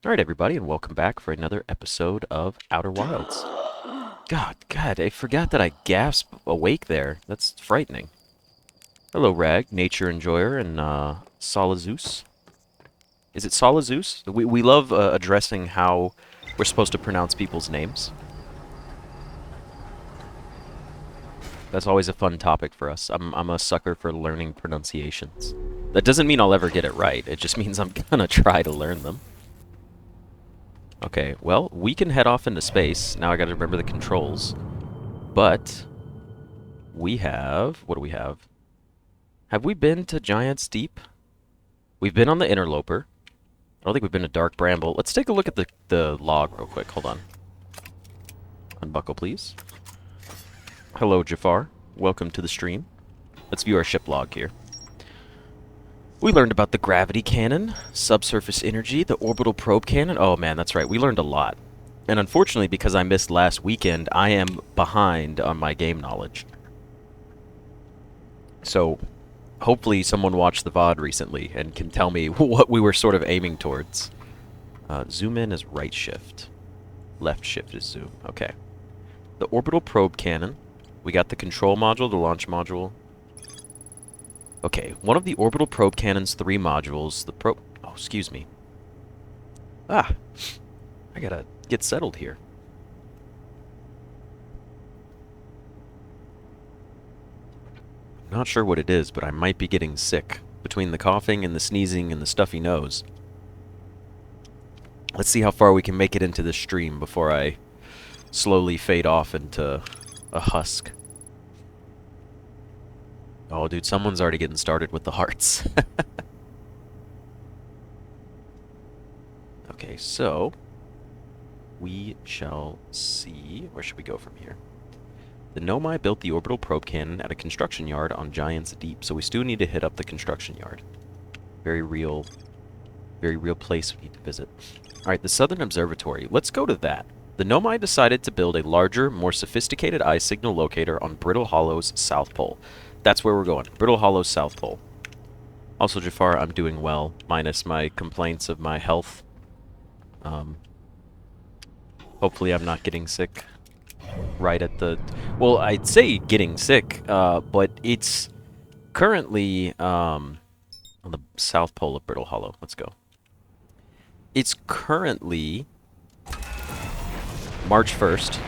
Alright, everybody, and welcome back for another episode of Outer Wilds. God, I forgot that I gasped awake there. That's frightening. Hello, Rag, nature enjoyer, and Solazeus. Is it Solazeus? We love addressing how we're supposed to pronounce people's names. That's always a fun topic for us. I'm a sucker for learning pronunciations. That doesn't mean I'll ever get it right. It just means I'm gonna try to learn them. Okay, well, we can head off into space. Now I gotta remember the controls. But we have... what do we have? Have we been to Giant's Deep? We've been on the Interloper. I don't think we've been to Dark Bramble. Let's take a look at the log real quick. Hold on. Unbuckle, please. Hello, Jafar. Welcome to the stream. Let's view our ship log here. We learned about the gravity cannon, subsurface energy, the orbital probe cannon. Oh man, that's right. We learned a lot. And unfortunately, because I missed last weekend, I am behind on my game knowledge. So, hopefully someone watched the VOD recently and can tell me what we were sort of aiming towards. Zoom in is right shift. Left shift is zoom. Okay. The orbital probe cannon. We got the control module, the launch module. Okay, one of the orbital probe cannon's 3 modules, the probe... oh, excuse me. I gotta get settled here. Not sure what it is, but I might be getting sick. Between the coughing and the sneezing and the stuffy nose. Let's see how far we can make it into this stream before I slowly fade off into a husk. Oh, dude, someone's already getting started with the hearts. Okay, so... we shall see... where should we go from here? The Nomai built the orbital probe cannon at a construction yard on Giant's Deep, so we still need to hit up the construction yard. Very real place we need to visit. Alright, the Southern Observatory. Let's go to that. The Nomai decided to build a larger, more sophisticated eye signal locator on Brittle Hollow's South Pole. That's where we're going. Brittle Hollow's South Pole. Also, Jafar, I'm doing well, minus my complaints of my health. Hopefully I'm not getting sick right at the... well, I'd say getting sick, but it's currently on the South Pole of Brittle Hollow. Let's go. It's currently March 1st.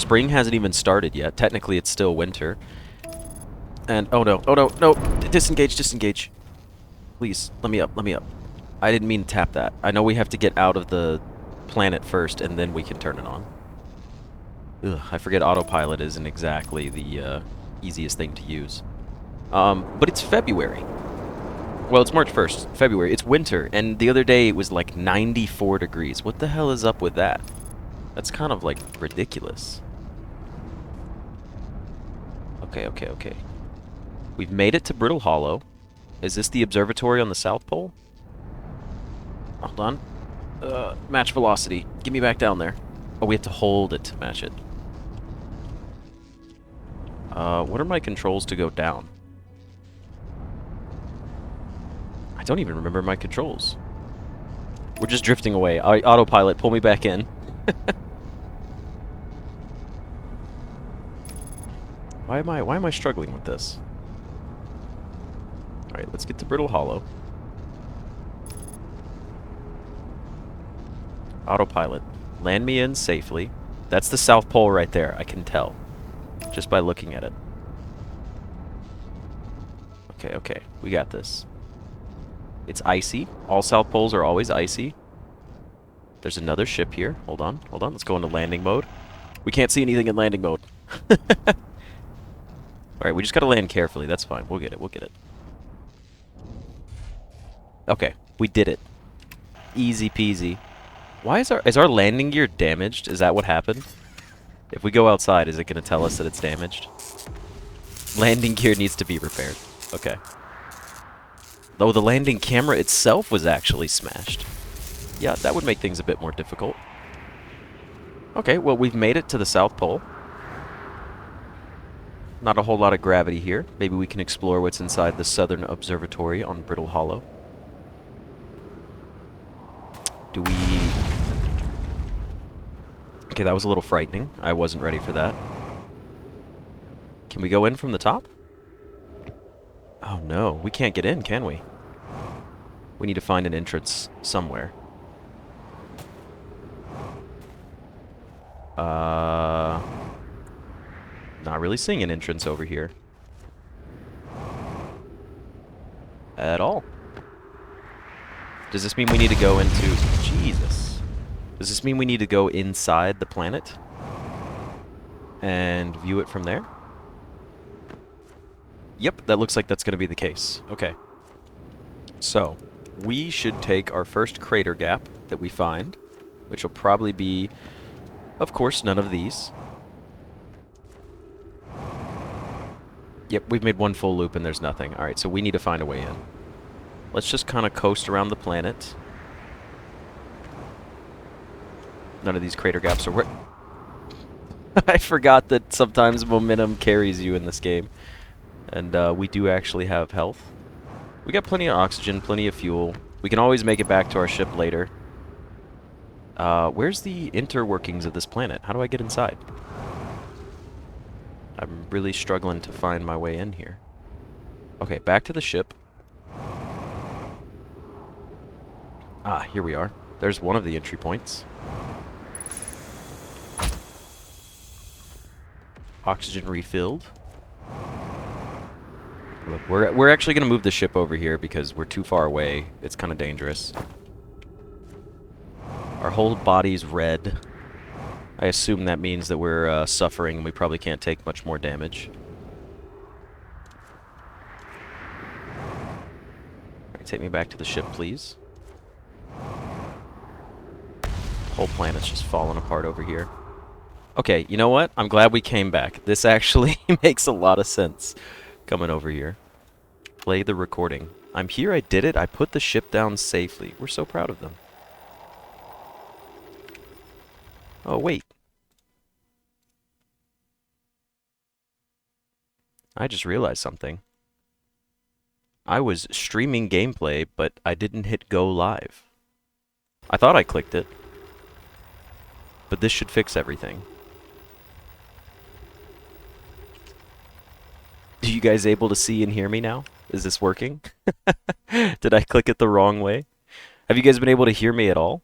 Spring hasn't even started yet. Technically, it's still winter. And, oh no, disengage. Please, let me up. I didn't mean to tap that. I know we have to get out of the planet first, and then we can turn it on. Ugh, I forget autopilot isn't exactly the easiest thing to use. But it's February. Well, it's March 1st, February. It's winter, and the other day it was like 94 degrees. What the hell is up with that? That's kind of, like, ridiculous. Okay. We've made it to Brittle Hollow. Is this the observatory on the South Pole? Hold on. Match velocity. Get me back down there. Oh, we have to hold it to match it. What are my controls to go down? I don't even remember my controls. We're just drifting away. Autopilot, pull me back in. Why am I struggling with this? Alright, let's get to Brittle Hollow. Autopilot. Land me in safely. That's the South Pole right there, I can tell. Just by looking at it. Okay. We got this. It's icy. All South Poles are always icy. There's another ship here. Hold on. Let's go into landing mode. We can't see anything in landing mode. Alright, we just gotta land carefully. That's fine. We'll get it. Okay, we did it. Easy peasy. Why is our landing gear damaged? Is that what happened? If we go outside, is it gonna tell us that it's damaged? Landing gear needs to be repaired. Okay. Though the landing camera itself was actually smashed. Yeah, that would make things a bit more difficult. Okay, well, we've made it to the South Pole. Not a whole lot of gravity here. Maybe we can explore what's inside the Southern Observatory on Brittle Hollow. Do we Okay, that was a little frightening. I wasn't ready for that. Can we go in from the top? Oh no, we can't get in, can we? We need to find an entrance somewhere. Not really seeing an entrance over here. At all. Does this mean we need to go into... Jesus. Does this mean we need to go inside the planet? And view it from there? Yep, that looks like that's going to be the case. Okay. So, we should take our first crater gap that we find, which will probably be, of course, none of these. Yep, we've made one full loop and there's nothing. Alright, so we need to find a way in. Let's just kind of coast around the planet. None of these crater gaps are... I forgot that sometimes momentum carries you in this game. And we do actually have health. We got plenty of oxygen, plenty of fuel. We can always make it back to our ship later. Where's the interworkings of this planet? How do I get inside? I'm really struggling to find my way in here. Okay, back to the ship. Ah, here we are. There's one of the entry points. Oxygen refilled. Look, we're actually going to move the ship over here because we're too far away. It's kind of dangerous. Our whole body's red. I assume that means that we're suffering and we probably can't take much more damage. Alright, take me back to the ship, please. Whole planet's just falling apart over here. Okay, you know what? I'm glad we came back. This actually makes a lot of sense coming over here. Play the recording. I'm here, I did it, I put the ship down safely. We're so proud of them. Oh, wait. I just realized something. I was streaming gameplay, but I didn't hit go live. I thought I clicked it. But this should fix everything. Are you guys able to see and hear me now? Is this working? Did I click it the wrong way? Have you guys been able to hear me at all?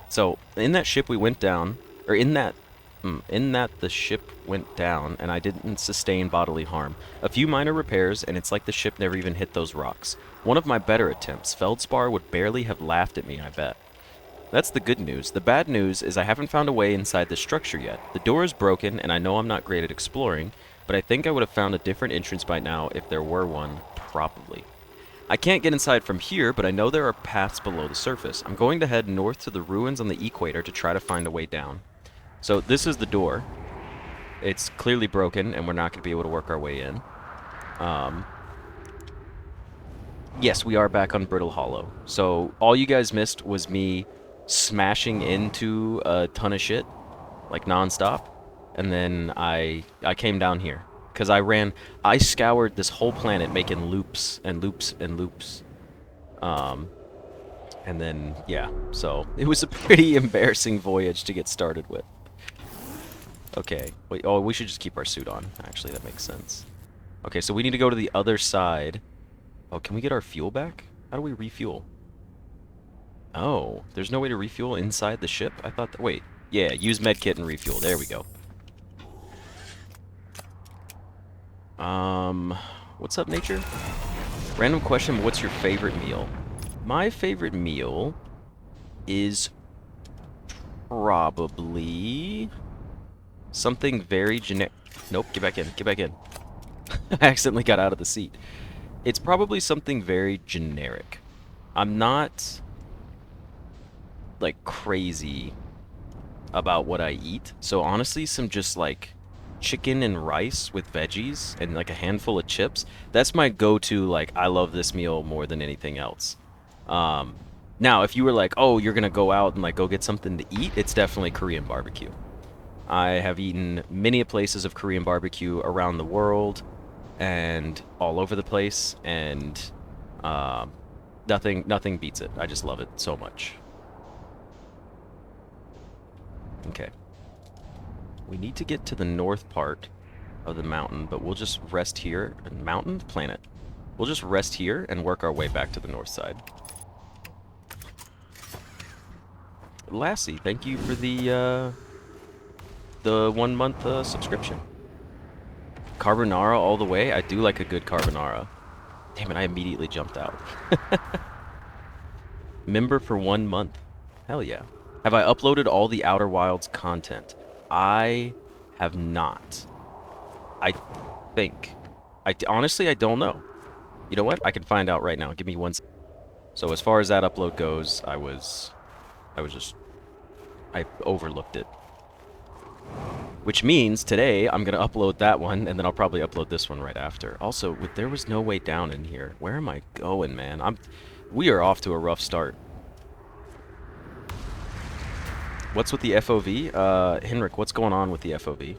So, in that ship we went down, or in that the ship went down and I didn't sustain bodily harm. A few minor repairs and it's like the ship never even hit those rocks. One of my better attempts. Feldspar would barely have laughed at me, I bet. That's the good news. The bad news is I haven't found a way inside this structure yet. The door is broken and I know I'm not great at exploring, but I think I would have found a different entrance by now if there were one, probably. I can't get inside from here, but I know there are paths below the surface. I'm going to head north to the ruins on the equator to try to find a way down. So this is the door. It's clearly broken, and we're not going to be able to work our way in. Yes, we are back on Brittle Hollow. So all you guys missed was me smashing into a ton of shit, like non-stop, and then I came down here. Because I scoured this whole planet making loops and loops and loops. And then, yeah, so it was a pretty embarrassing voyage to get started with. Okay, wait, oh, we should just keep our suit on. Actually, that makes sense. Okay, so we need to go to the other side. Oh, can we get our fuel back? How do we refuel? Oh, there's no way to refuel inside the ship? I thought that, wait, yeah, use medkit and refuel. There we go. What's up, nature? Random question, what's your favorite meal? My favorite meal is probably something very generic. Nope, get back in, get back in. I accidentally got out of the seat. It's probably something very generic. I'm not, like, crazy about what I eat. So honestly, some just, like, chicken and rice with veggies and like a handful of chips. That's my go-to, like, I love this meal more than anything else. Now, if you were like, oh, you're gonna go out and like go get something to eat, it's definitely Korean barbecue. I have eaten many places of Korean barbecue around the world and all over the place, and nothing beats it. I just love it so much. Okay. We need to get to the north part of the mountain, but we'll just rest here. Mountain? Planet. We'll just rest here and work our way back to the north side. Lassie, thank you for the 1 month subscription. Carbonara all the way? I do like a good carbonara. Damn it, I immediately jumped out. Member for 1 month. Hell yeah. Have I uploaded all the Outer Wilds content? I have not. I think. Honestly, I don't know. You know what? I can find out right now. Give me 1 second. So as far as that upload goes, I overlooked it. Which means today I'm going to upload that one, and then I'll probably upload this one right after. Also, there was no way down in here. Where am I going, man? We are off to a rough start. What's with the FOV? Henrik, what's going on with the FOV?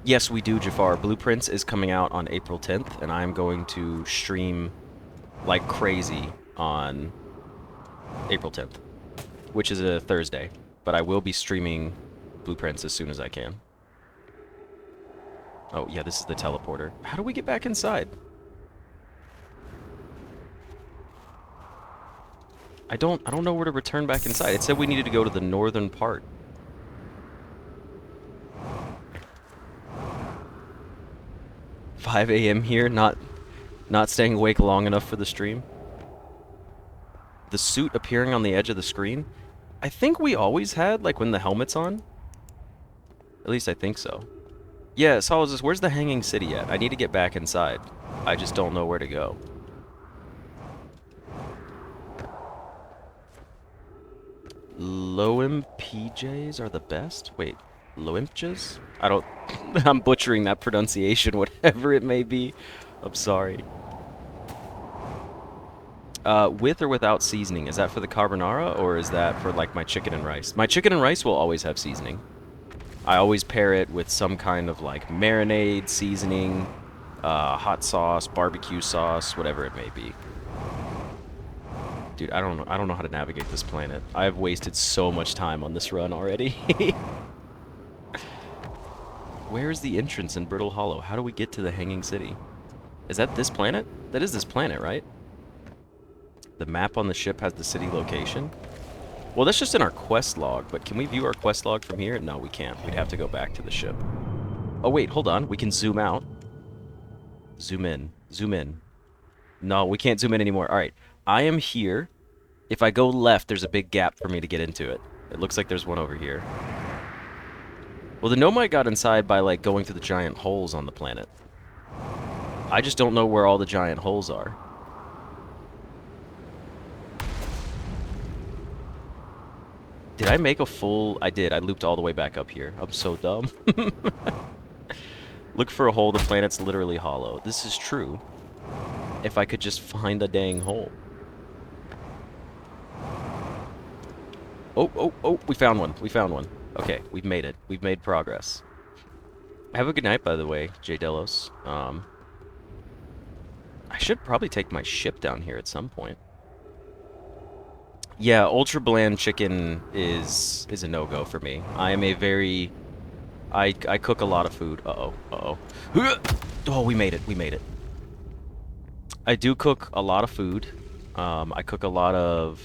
Yes, we do, Jafar. Blueprints is coming out on April 10th, and I'm going to stream like crazy on April 10th, which is a Thursday. But I will be streaming Blueprints as soon as I can. Oh, yeah, this is the teleporter. How do we get back inside? I don't know where to return back inside. It said we needed to go to the northern part. $5 a.m. here, not staying awake long enough for the stream. The suit appearing on the edge of the screen? I think we always had, like, when the helmet's on. At least I think so. Yeah, Solus, where's the hanging city at? I need to get back inside. I just don't know where to go. Loim PJs are the best? Wait, Loimpjas? I don't... I'm butchering that pronunciation, whatever it may be. I'm sorry. With or without seasoning? Is that for the carbonara, or is that for, like, my chicken and rice? My chicken and rice will always have seasoning. I always pair it with some kind of, like, marinade, seasoning, hot sauce, barbecue sauce, whatever it may be. Dude, I don't know how to navigate this planet. I've wasted so much time on this run already. Where is the entrance in Brittle Hollow? How do we get to the Hanging City? Is that this planet? That is this planet, right? The map on the ship has the city location. Well, that's just in our quest log, but can we view our quest log from here? No, we can't. We'd have to go back to the ship. Oh, wait, hold on. We can zoom out. Zoom in. Zoom in. No, we can't zoom in anymore. All right. I am here. If I go left, there's a big gap for me to get into it. It looks like there's one over here. Well, the Nomite got inside by, like, going through the giant holes on the planet. I just don't know where all the giant holes are. Did I make a full... I did. I looped all the way back up here. I'm so dumb. Look for a hole. The planet's literally hollow. This is true. If I could just find a dang hole. Oh, we found one. We found one. Okay, we've made it. We've made progress. Have a good night, by the way, J. Delos. I should probably take my ship down here at some point. Yeah, ultra bland chicken is a no-go for me. I am a very... I cook a lot of food. Uh-oh, uh-oh. Oh, we made it, we made it. I do cook a lot of food. I cook a lot of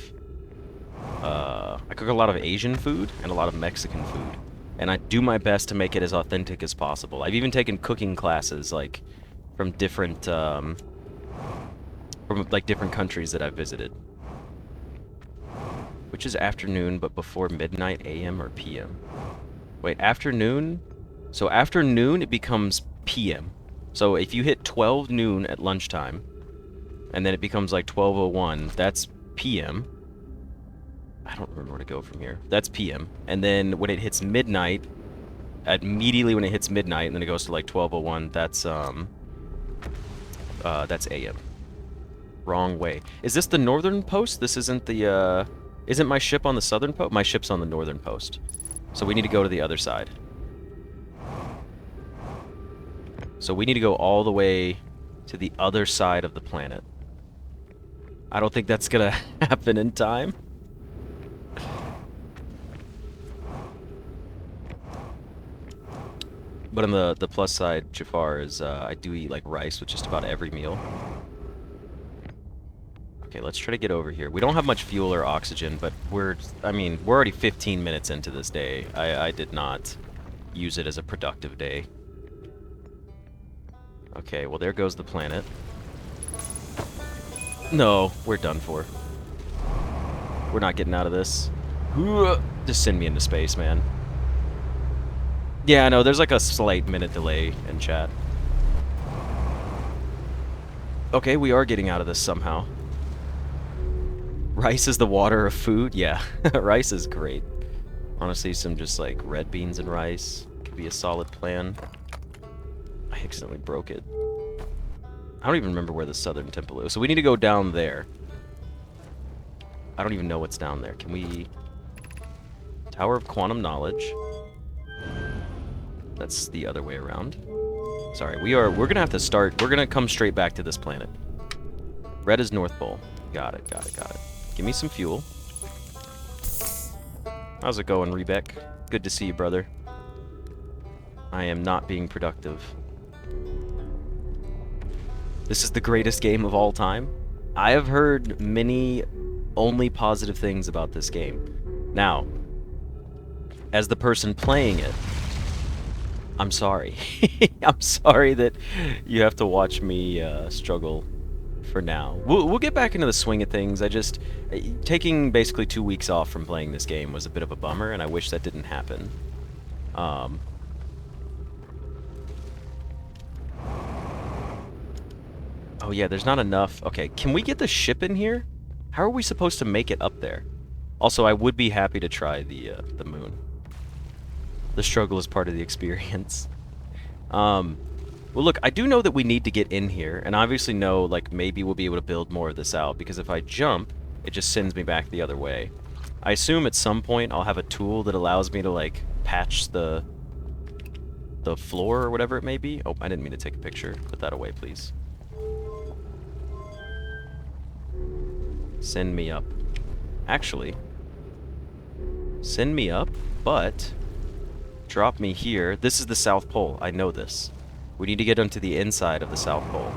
Asian food and a lot of Mexican food. And I do my best to make it as authentic as possible. I've even taken cooking classes, like, from different different countries that I've visited. Which is afternoon, but before midnight, AM or PM? Wait, afternoon? So afternoon, it becomes PM. So if you hit 12 noon at lunchtime, and then it becomes like 12:01, that's PM. I don't remember where to go from here. That's PM. And then when it hits midnight, immediately when it hits midnight, and then it goes to like 12:01, that's AM. Wrong way. Is this the northern post? This isn't the, isn't my ship on the southern post? My ship's on the northern post. So we need to go to the other side. So we need to go all the way to the other side of the planet. I don't think that's gonna happen in time. But on the plus side, Jafar, is I do eat like rice with just about every meal. Okay, let's try to get over here. We don't have much fuel or oxygen, but I mean, we're already 15 minutes into this day. I did not use it as a productive day. Okay, well there goes the planet. No, we're done for. We're not getting out of this. Just send me into space, man. Yeah, no, there's like a slight minute delay in chat. Okay, we are getting out of this somehow. Rice is the water of food? Yeah, rice is great. Honestly, some just like red beans and rice could be a solid plan. I accidentally broke it. I don't even remember where the southern temple is. So we need to go down there. I don't even know what's down there. Can we... Tower of Quantum Knowledge. That's the other way around. Sorry, we're gonna have to start... We're gonna come straight back to this planet. Red is North Pole. Got it, got it, got it. Give me some fuel. How's it going, Rebeck? Good to see you, brother. I am not being productive. This is the greatest game of all time. I have heard many only positive things about this game. Now, as the person playing it, I'm sorry. I'm sorry that you have to watch me struggle for now. We'll get back into the swing of things. Taking basically 2 weeks off from playing this game was a bit of a bummer, and I wish that didn't happen. Oh yeah, there's not enough. Okay, can we get the ship in here? How are we supposed to make it up there? Also, I would be happy to try the moon. The struggle is part of the experience. Well, look, I do know that we need to get in here, and obviously know, like, maybe we'll be able to build more of this out, because if I jump, it just sends me back the other way. I assume at some point I'll have a tool that allows me to, like, patch the floor or whatever it may be. Oh, I didn't mean to take a picture. Put that away, please. Send me up. Actually, send me up, but drop me here. This is the South Pole. I know this. We need to get onto the inside of the South Pole.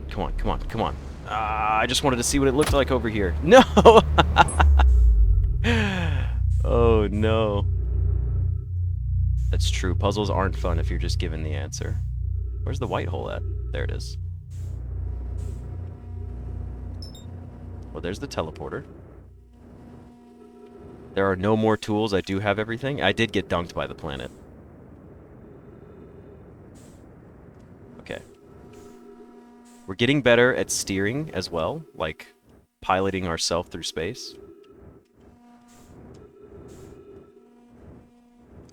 Come on, come on, come on. I just wanted to see what it looked like over here. No! Oh, no. That's true. Puzzles aren't fun if you're just given the answer. Where's the white hole at? There it is. Well, there's the teleporter. There are no more tools. I do have everything. I did get dunked by the planet. Okay. We're getting better at steering as well, like piloting ourselves through space.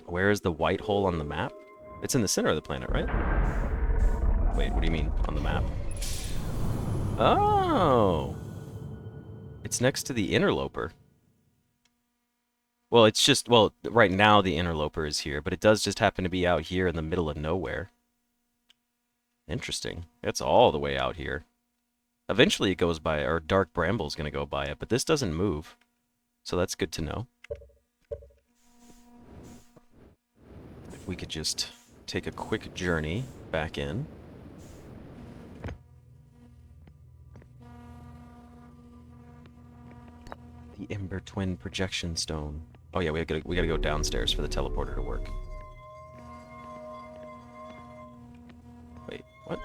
Where is the white hole on the map? It's in the center of the planet, right? Wait, what do you mean, on the map? Oh! It's next to the interloper. Well, it's just, well, right now the interloper is here, but it does just happen to be out here in the middle of nowhere. Interesting. It's all the way out here. Eventually it goes by, or Dark Bramble's gonna go by it, but this doesn't move. So that's good to know. If we could just take a quick journey back in. The Ember Twin Projection Stone. Oh yeah, we gotta go downstairs for the teleporter to work. Wait, what?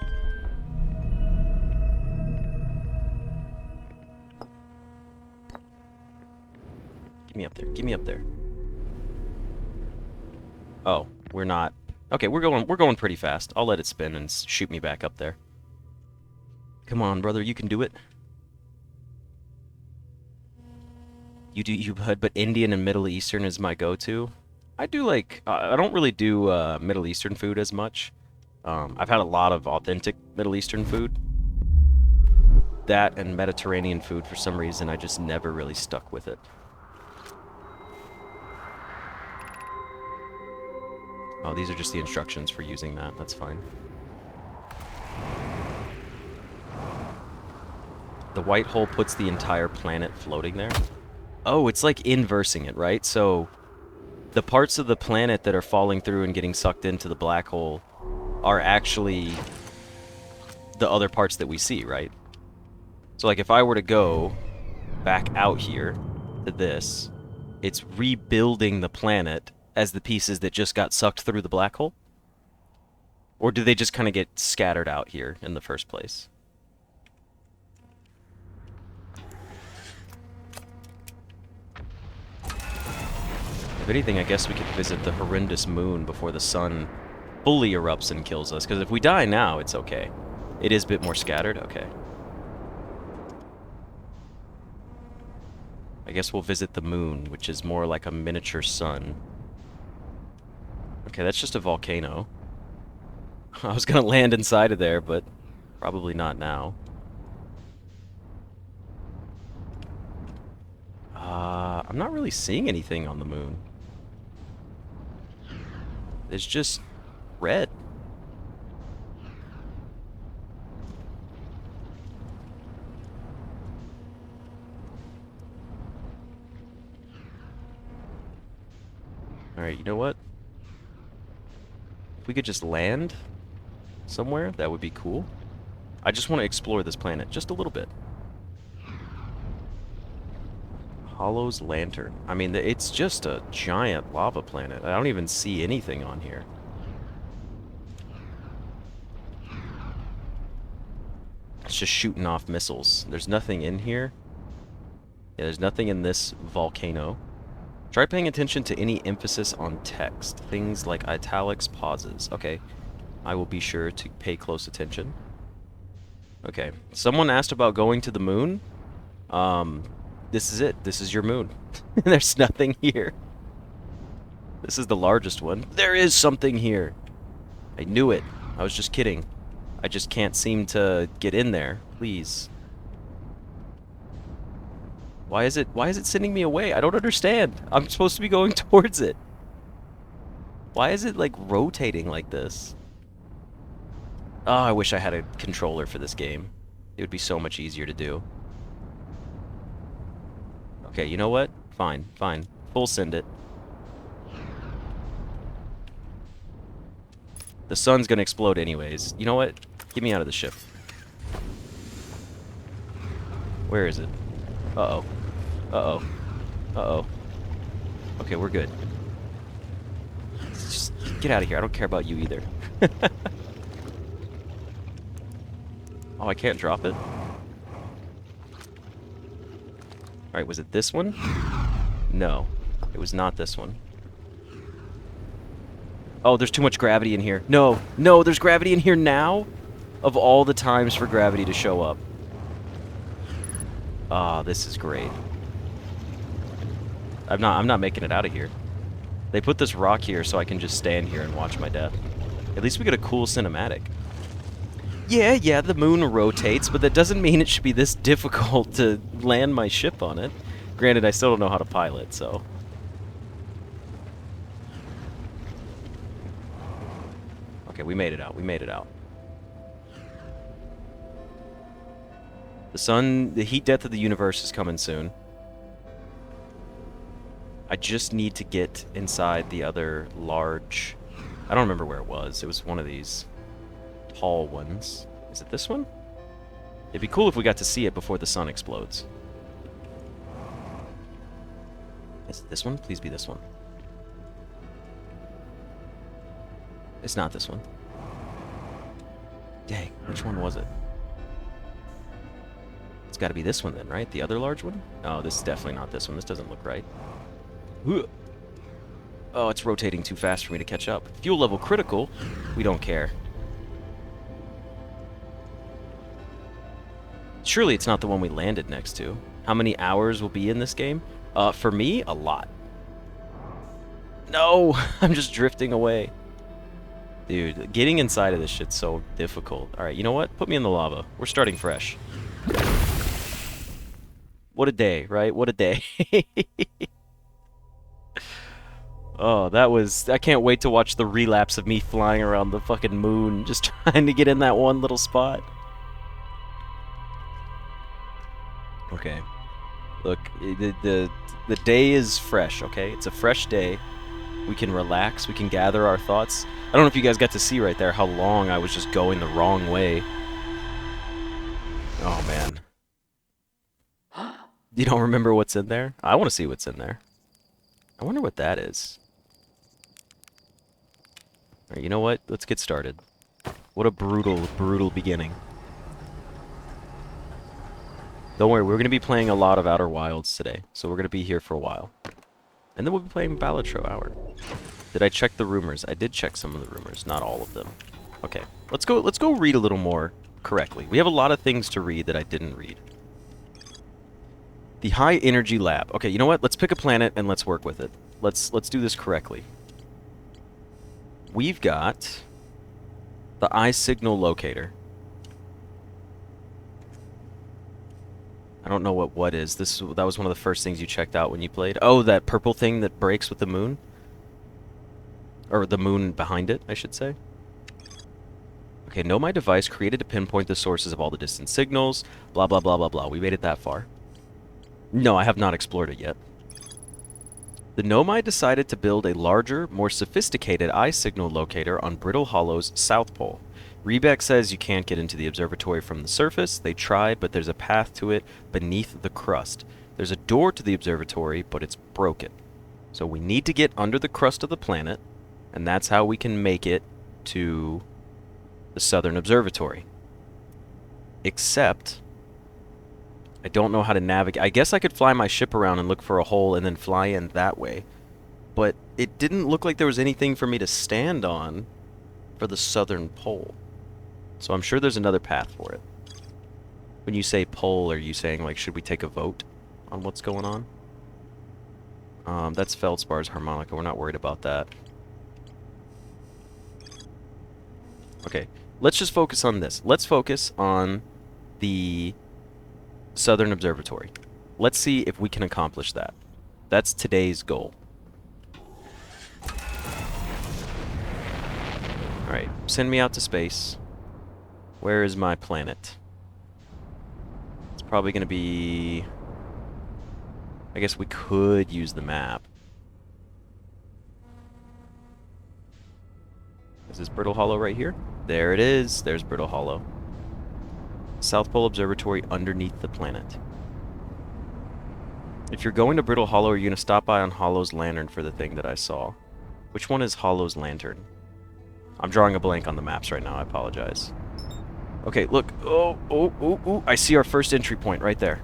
Get me up there. Get me up there. Oh, we're not. Okay, we're going pretty fast. I'll let it spin and shoot me back up there. Come on, brother, you can do it. You do you, bud, but Indian and Middle Eastern is my go-to. I do like, I don't really do Middle Eastern food as much. I've had a lot of authentic Middle Eastern food. That and Mediterranean food, for some reason, I just never really stuck with it. Oh, these are just the instructions for using that. That's fine. The white hole puts the entire planet floating there. Oh, it's like inversing it, right? So the parts of the planet that are falling through and getting sucked into the black hole are actually the other parts that we see, right? So like if I were to go back out here to this, it's rebuilding the planet as the pieces that just got sucked through the black hole? Or do they just kind of get scattered out here in the first place? If anything, I guess we could visit the horrendous moon before the sun fully erupts and kills us, because if we die now, it's okay. It is a bit more scattered? Okay. I guess we'll visit the moon, which is more like a miniature sun. Okay, that's just a volcano. I was gonna land inside of there, but probably not now. I'm not really seeing anything on the moon. It's just red. Alright, you know what? If we could just land somewhere, that would be cool. I just want to explore this planet just a little bit. Hollow's Lantern. I mean, it's just a giant lava planet. I don't even see anything on here. It's just shooting off missiles. There's nothing in here. Yeah, there's nothing in this volcano. Try paying attention to any emphasis on text. Things like italics, pauses. Okay. I will be sure to pay close attention. Okay. Someone asked about going to the moon. This is it. This is your moon. There's nothing here. This is the largest one. There is something here. I knew it. I was just kidding. I just can't seem to get in there. Please. Why is it sending me away? I don't understand. I'm supposed to be going towards it. Why is it like rotating like this? Oh, I wish I had a controller for this game. It would be so much easier to do. Okay, you know what? Fine, fine. Full send it. The sun's gonna explode anyways. You know what? Get me out of the ship. Where is it? Uh-oh. Uh-oh. Uh-oh. Okay, we're good. Just get out of here. I don't care about you either. Oh, I can't drop it. Alright, was it this one? No. It was not this one. Oh, there's too much gravity in here. No, no, there's gravity in here now? Of all the times for gravity to show up. Ah, this is great. I'm not making it out of here. They put this rock here so I can just stand here and watch my death. At least we get a cool cinematic. Yeah, the moon rotates, but that doesn't mean it should be this difficult to land my ship on it. Granted, I still don't know how to pilot, so... Okay, we made it out. We made it out. The heat death of the universe is coming soon. I just need to get inside the other large... I don't remember where it was. It was one of these tall ones. Is it this one? It'd be cool if we got to see it before the sun explodes. Is it this one? Please be this one. It's not this one. Dang, which one was it? It's got to be this one then, right? The other large one? Oh, this is definitely not this one. This doesn't look right. Oh, it's rotating too fast for me to catch up. Fuel level critical. We don't care. Surely it's not the one we landed next to. How many hours will be in this game? For me, a lot. No, I'm just drifting away. Dude, getting inside of this shit's so difficult. Alright, you know what? Put me in the lava. We're starting fresh. What a day, right? What a day. Oh, that was... I can't wait to watch the relapse of me flying around the fucking moon, just trying to get in that one little spot. Okay. Look, the day is fresh, okay? It's a fresh day. We can relax. We can gather our thoughts. I don't know if you guys got to see right there how long I was just going the wrong way. Oh, man. You don't remember what's in there? I want to see what's in there. I wonder what that is. Alright, you know what? Let's get started. What a brutal, brutal beginning. Don't worry, we're going to be playing a lot of Outer Wilds today, so we're going to be here for a while. And then we'll be playing Balatro Hour. Did I check the rumors? I did check some of the rumors, not all of them. Okay, let's go read a little more correctly. We have a lot of things to read that I didn't read. The High Energy Lab. Okay, you know what? Let's pick a planet and let's work with it. Let's do this correctly. We've got the eye signal locator. I don't know what is. That was one of the first things you checked out when you played. Oh, that purple thing that breaks with the moon? Or the moon behind it, I should say. Okay, know my device created to pinpoint the sources of all the distant signals. Blah, blah, blah, blah, blah. We made it that far. No, I have not explored it yet. The Nomai decided to build a larger, more sophisticated eye signal locator on Brittle Hollow's south pole. Rebeck says you can't get into the observatory from the surface. They tried, but there's a path to it beneath the crust. There's a door to the observatory, but it's broken. So we need to get under the crust of the planet, and that's how we can make it to the southern observatory. Except I don't know how to navigate. I guess I could fly my ship around and look for a hole and then fly in that way. But it didn't look like there was anything for me to stand on for the southern pole. So I'm sure there's another path for it. When you say pole, are you saying, like, should we take a vote on what's going on? That's Feldspar's harmonica. We're not worried about that. Okay, let's just focus on this. Let's focus on the Southern Observatory. Let's see if we can accomplish that. That's today's goal. Alright, send me out to space. Where is my planet? It's probably going to be... I guess we could use the map. Is this Brittle Hollow right here? There it is. There's Brittle Hollow. South Pole Observatory underneath the planet. If you're going to Brittle Hollow, are you going to stop by on Hollow's Lantern for the thing that I saw? Which one is Hollow's Lantern? I'm drawing a blank on the maps right now. I apologize. Okay, look. Oh. I see our first entry point right there.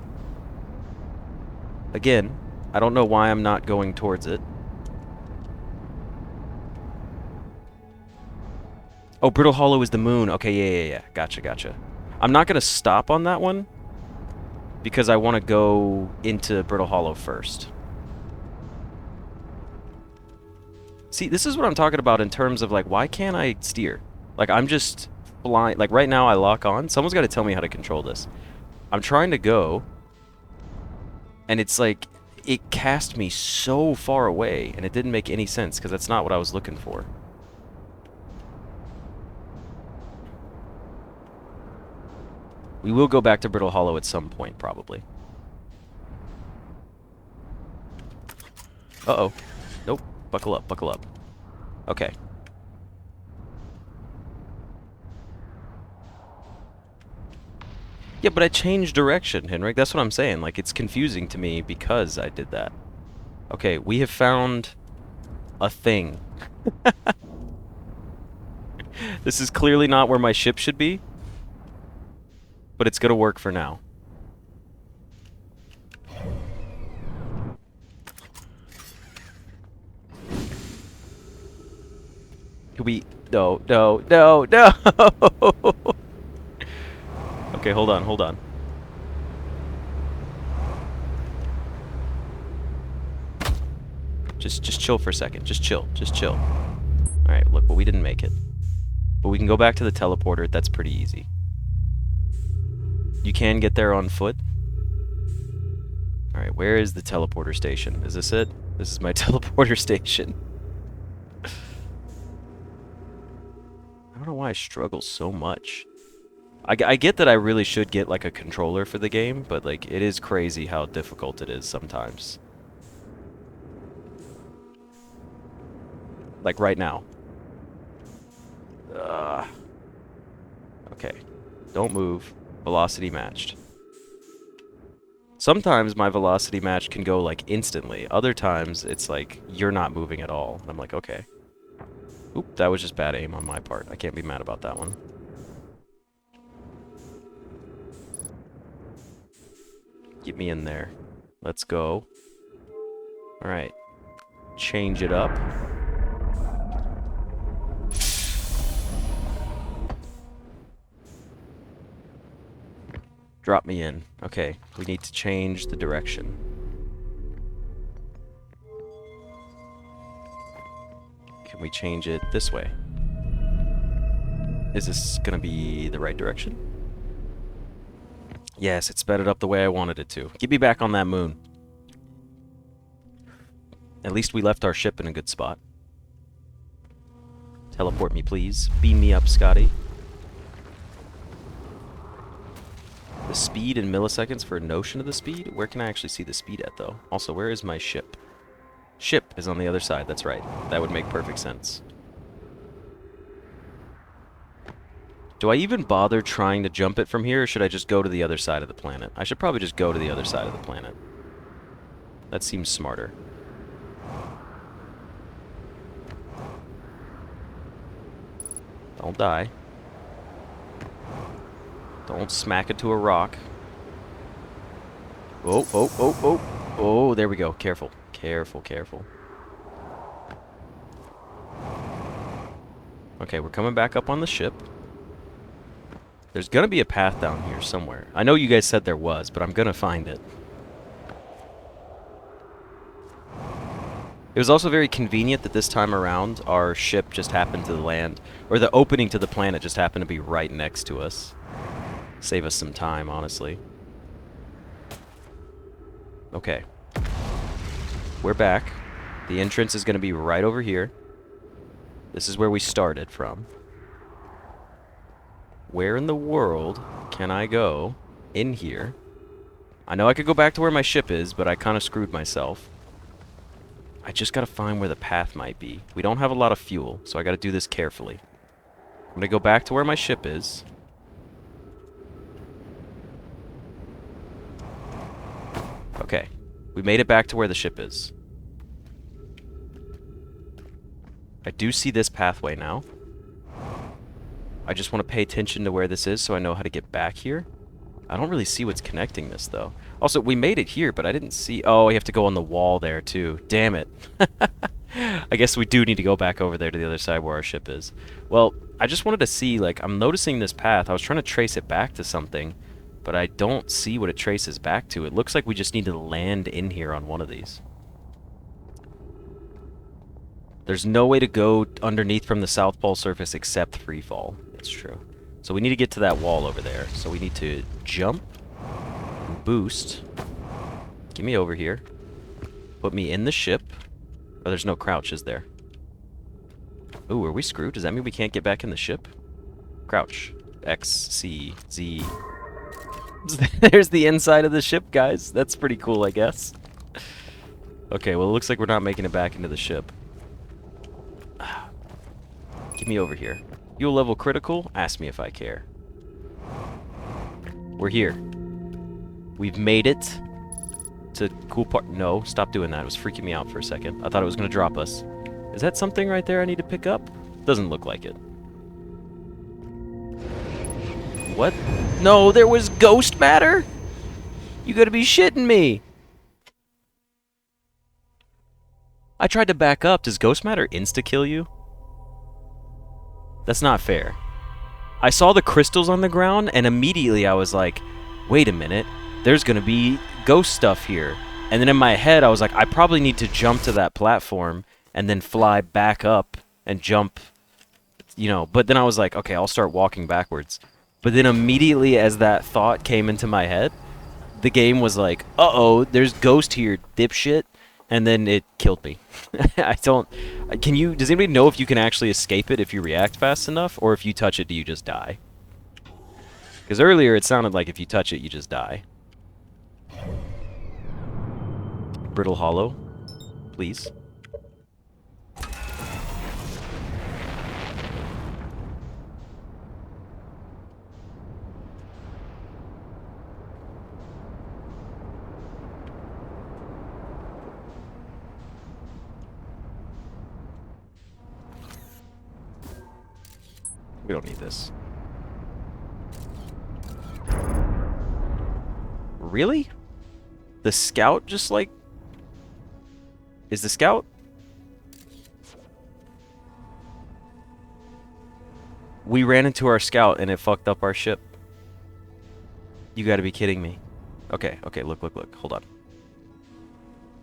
Again, I don't know why I'm not going towards it. Oh, Brittle Hollow is the moon. Okay, yeah. Gotcha. I'm not going to stop on that one because I want to go into Brittle Hollow first. See, this is what I'm talking about in terms of, like, why can't I steer? Like, I'm just flying. Like, right now I lock on. Someone's got to tell me how to control this. I'm trying to go, and it's like, it cast me so far away, and it didn't make any sense because that's not what I was looking for. We will go back to Brittle Hollow at some point, probably. Uh-oh. Nope. Buckle up. Okay. Yeah, but I changed direction, Henrik. That's what I'm saying. Like, it's confusing to me because I did that. Okay, we have found a thing. This is clearly not where my ship should be, but it's gonna work for now. Could we... No. Okay, hold on. Just chill for a second. Just chill. Alright, look, but we didn't make it. But we can go back to the teleporter. That's pretty easy. You can get there on foot. Alright, where is the teleporter station? Is this it? This is my teleporter station. I don't know why I struggle so much. I get that I really should get, like, a controller for the game, but, like, it is crazy how difficult it is sometimes. Like right now. Okay. Don't move. Velocity matched. Sometimes my velocity match can go like instantly. Other times it's like you're not moving at all. And I'm like, okay. Oop, that was just bad aim on my part. I can't be mad about that one. Get me in there. Let's go. Alright. Change it up. Drop me in. Okay, we need to change the direction. Can we change it this way? Is this gonna be the right direction? Yes, it sped it up the way I wanted it to. Get me back on that moon. At least we left our ship in a good spot. Teleport me, please. Beam me up, Scotty. The speed in milliseconds for a notion of the speed? Where can I actually see the speed at, though? Also, where is my ship? Ship is on the other side, that's right. That would make perfect sense. Do I even bother trying to jump it from here, or should I just go to the other side of the planet? I should probably just go to the other side of the planet. That seems smarter. Don't die. Don't smack it to a rock. Oh, oh, oh, oh. Oh, there we go. Careful. Careful, careful. Okay, we're coming back up on the ship. There's gonna be a path down here somewhere. I know you guys said there was, but I'm gonna find it. It was also very convenient that this time around our ship just happened to land, or the opening to the planet just happened to be right next to us. Save us some time, honestly. Okay. We're back. The entrance is going to be right over here. This is where we started from. Where in the world can I go in here? I know I could go back to where my ship is, but I kind of screwed myself. I just got to find where the path might be. We don't have a lot of fuel, so I got to do this carefully. I'm going to go back to where my ship is. Okay. We made it back to where the ship is. I do see this pathway now. I just want to pay attention to where this is so I know how to get back here. I don't really see what's connecting this, though. Also, we made it here, but I didn't see... Oh, you have to go on the wall there, too. Damn it. I guess we do need to go back over there to the other side where our ship is. Well, I just wanted to see, like, I'm noticing this path. I was trying to trace it back to something, but I don't see what it traces back to. It looks like we just need to land in here on one of these. There's no way to go underneath from the South Pole surface except free fall. That's true. So we need to get to that wall over there. So we need to jump and boost. Get me over here. Put me in the ship. Oh, there's no crouch, is there? Ooh, are we screwed? Does that mean we can't get back in the ship? Crouch. X, C, Z. There's the inside of the ship, guys. That's pretty cool, I guess. Okay, well, it looks like we're not making it back into the ship. Get me over here. Fuel level critical? Ask me if I care. We're here. We've made it to cool part. No, stop doing that. It was freaking me out for a second. I thought it was going to drop us. Is that something right there I need to pick up? Doesn't look like it. What? No, there was ghost matter? You gotta be shitting me. I tried to back up. Does ghost matter insta-kill you? That's not fair. I saw the crystals on the ground, and immediately I was like, wait a minute, there's gonna be ghost stuff here. And then in my head, I was like, I probably need to jump to that platform and then fly back up and jump, you know. But then I was like, okay, I'll start walking backwards. But then immediately as that thought came into my head, the game was like, uh-oh, there's ghost here, dipshit. And then it killed me. I don't... Can you... Does anybody know if you can actually escape it if you react fast enough? Or if you touch it, do you just die? Because earlier it sounded like if you touch it, you just die. Brittle Hollow. Please. We don't need this. Really? The scout just like... Is the scout... We ran into our scout and it fucked up our ship. You gotta be kidding me. Okay, okay, look, look, look. Hold on.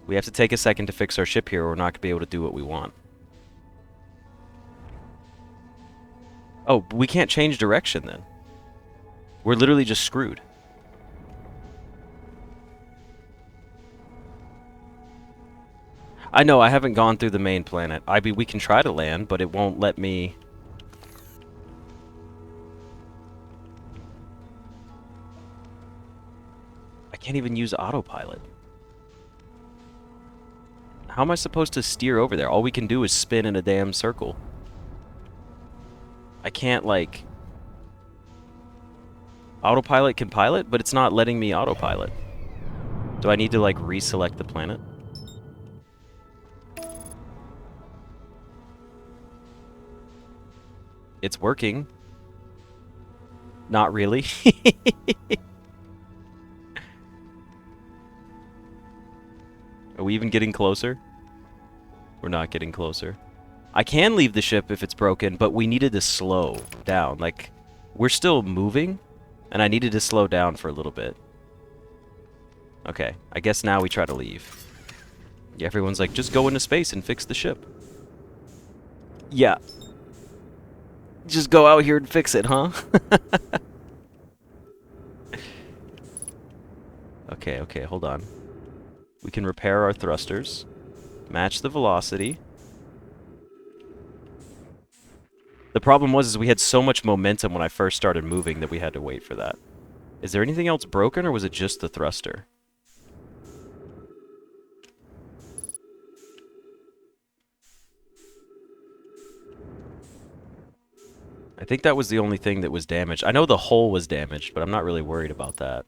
We have to take a second to fix our ship here or we're not gonna be able to do what we want. Oh, we can't change direction then. We're literally just screwed. I know, I haven't gone through the main planet. We can try to land, but it won't let me... I can't even use autopilot. How am I supposed to steer over there? All we can do is spin in a damn circle. I can't, like... Autopilot can pilot, but it's not letting me autopilot. Do I need to, like, reselect the planet? It's working. Not really. Are we even getting closer? We're not getting closer. I can leave the ship if it's broken, but we needed to slow down. Like, we're still moving, and I needed to slow down for a little bit. Okay, I guess now we try to leave. Yeah, everyone's like, just go into space and fix the ship. Yeah. Just go out here and fix it, huh? Okay, okay, hold on. We can repair our thrusters. Match the velocity. The problem was we had so much momentum when I first started moving that we had to wait for that. Is there anything else broken, or was it just the thruster? I think that was the only thing that was damaged. I know the hull was damaged, but I'm not really worried about that.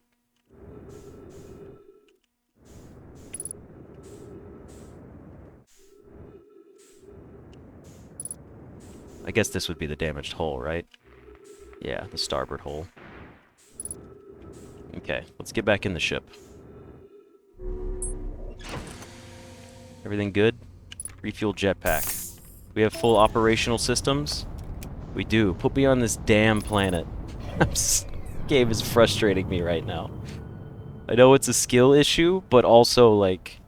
I guess this would be the damaged hull, right? Yeah, the starboard hull. Okay, let's get back in the ship. Everything good? Refuel jetpack. We have full operational systems? We do. Put me on this damn planet. This game is frustrating me right now. I know it's a skill issue, but also, like,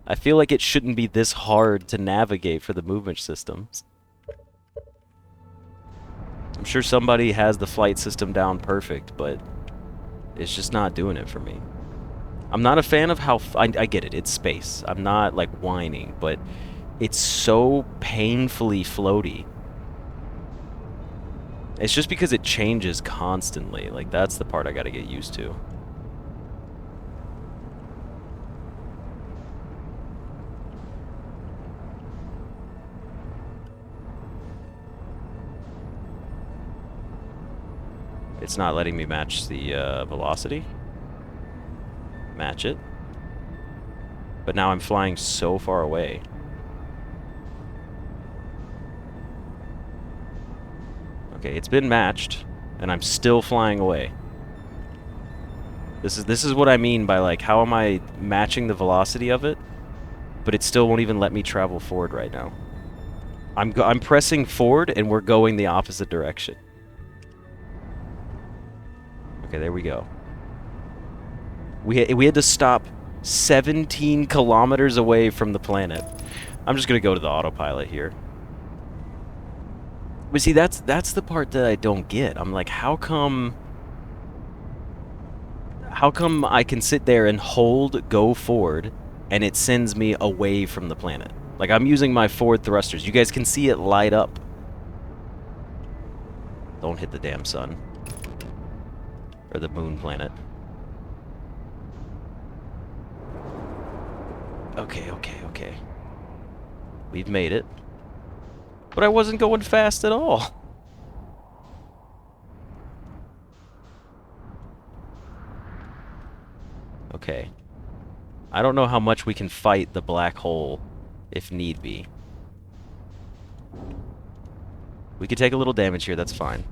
I feel like it shouldn't be this hard to navigate for the movement systems. I'm sure somebody has the flight system down perfect, but it's just not doing it for me. I'm not a fan of how... I get it, it's space. I'm not, like, whining, but it's so painfully floaty. It's just because it changes constantly. Like, that's the part I gotta get used to. It's not letting me match the velocity. Match it. But now I'm flying so far away. Okay, it's been matched, and I'm still flying away. This is what I mean by, like, how am I matching the velocity of it, but it still won't even let me travel forward right now. I'm pressing forward, and we're going the opposite direction. Okay, there we go. We had to stop 17 kilometers away from the planet. I'm just gonna go to the autopilot here. But see, that's the part that I don't get. I'm like, how come I can sit there and hold go forward and it sends me away from the planet? Like, I'm using my forward thrusters. You guys can see it light up. Don't hit the damn sun. Or the moon planet. Okay, okay, okay. We've made it. But I wasn't going fast at all. Okay. I don't know how much we can fight the black hole if need be. We could take a little damage here, that's fine.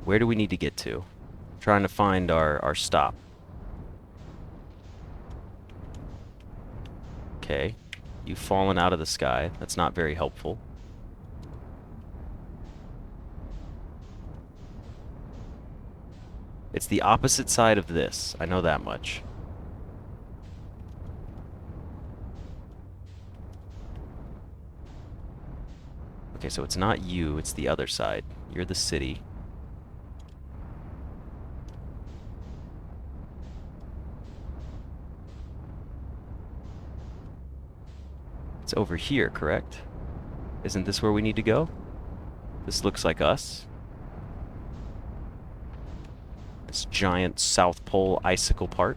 Where do we need to get to? Trying to find our stop. Okay. You've fallen out of the sky. That's not very helpful. It's the opposite side of this. I know that much. Okay, so it's not you, it's the other side. You're the city. It's over here, correct? Isn't this where we need to go? This looks like us. This giant South Pole icicle part.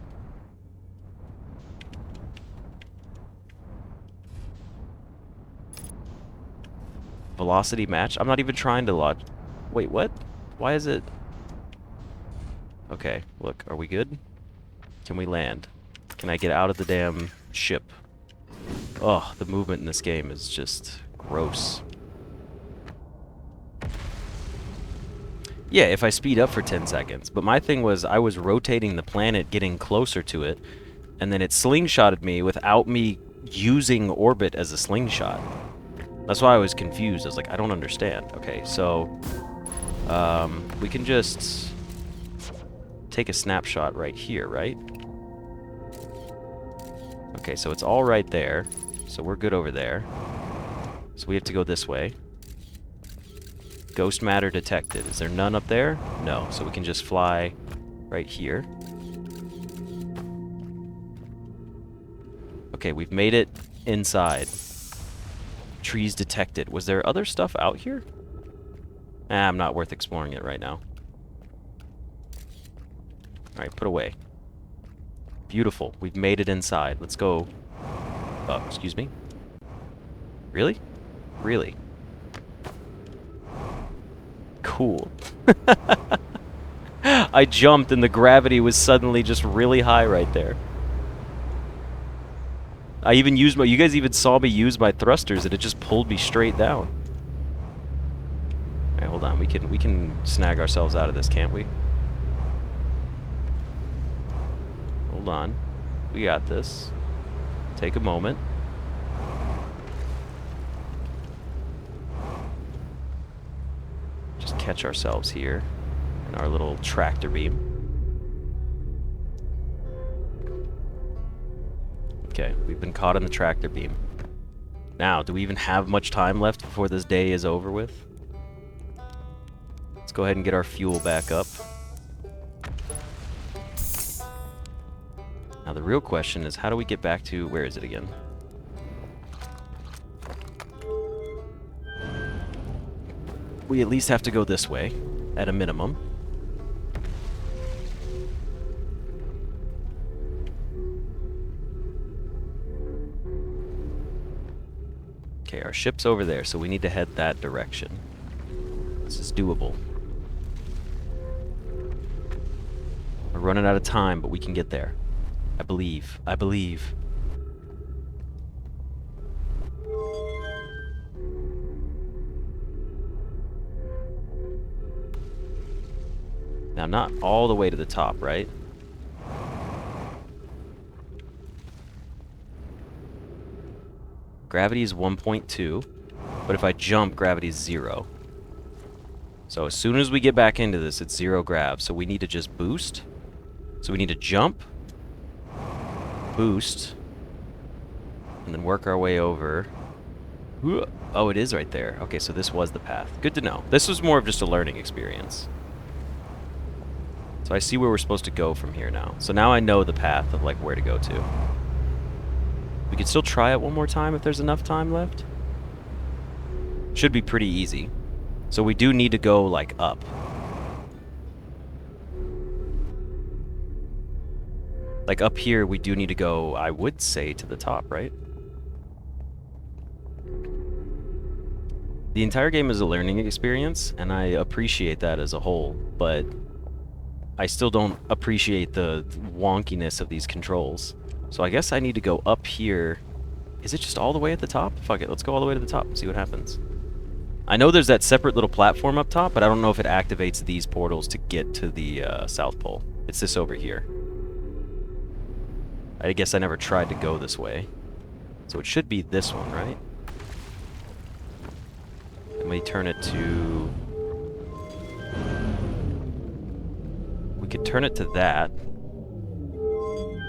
Velocity match? I'm not even trying to lodge. Wait, what? Why is it? Okay, look, are we good? Can we land? Can I get out of the damn ship? Oh, the movement in this game is just gross. Yeah, if I speed up for 10 seconds. But my thing was, I was rotating the planet, getting closer to it, and then it slingshotted me without me using orbit as a slingshot. That's why I was confused. I was like, I don't understand. Okay, so we can just take a snapshot right here, right? Okay, so it's all right there. So we're good over there. So we have to go this way. Ghost matter detected. Is there none up there? No. So we can just fly right here. Okay, we've made it inside. Trees detected. Was there other stuff out here? I'm not worth exploring it right now. Alright, put away. Beautiful. We've made it inside. Let's go. Oh, excuse me. Really? Really? Cool. I jumped and the gravity was suddenly just really high right there. I even used my... You guys even saw me use my thrusters and it just pulled me straight down. Alright, hold on. We can snag ourselves out of this, can't we? Hold on. We got this. Take a moment. Just catch ourselves here in our little tractor beam. Okay, we've been caught in the tractor beam. Now, do we even have much time left before this day is over with? Let's go ahead and get our fuel back up. Now the real question is, how do we get back to... Where is it again? We at least have to go this way, at a minimum. Okay, our ship's over there, so we need to head that direction. This is doable. We're running out of time, but we can get there. I believe. I believe. Now, not all the way to the top, right? Gravity is 1.2, but if I jump, gravity is 0. So as soon as we get back into this, it's 0 grav. So we need to just boost. So we need to jump, boost, and then work our way over. Oh, it is right there. Okay, so this was the path. Good to know. This was more of just a learning experience. So I see where we're supposed to go from here now. So now I know the path of like where to go to. We can still try it one more time if there's enough time left. Should be pretty easy. So we do need to go like up. Like up here, we do need to go, I would say, to the top, right? The entire game is a learning experience, and I appreciate that as a whole, but I still don't appreciate the wonkiness of these controls. So I guess I need to go up here Is it just all the way at the top? Fuck it, let's go all the way to the top and see what happens. I know there's that separate little platform up top, but I don't know if it activates these portals to get to the South Pole. It's this over here. I guess I never tried to go this way. So it should be this one, right? Let me turn it to... We could turn it to that.